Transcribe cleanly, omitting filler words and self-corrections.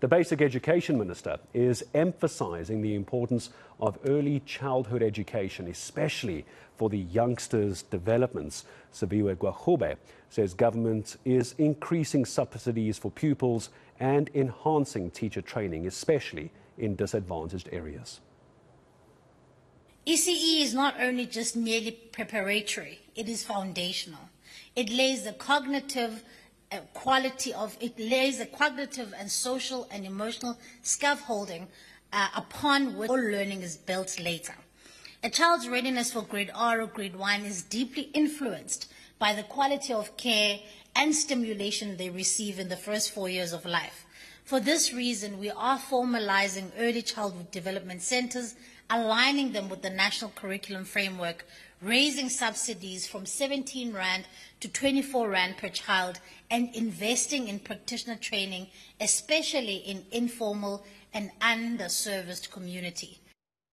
The Basic Education Minister is emphasizing the importance of early childhood education, especially for the youngsters' developments. Sibiwe Gwagube says government is increasing subsidies for pupils and enhancing teacher training, especially in disadvantaged areas. ECE is not only just merely preparatory, it is foundational. It lays the cognitive and social and emotional scaffolding upon which all learning is built later. A child's readiness for grade R or grade 1 is deeply influenced by the quality of care and stimulation they receive in the first 4 years of life. For this reason, we are formalizing early childhood development centers, aligning them with the National Curriculum Framework, raising subsidies from 17 Rand to 24 Rand per child, and investing in practitioner training, especially in informal and underserviced community.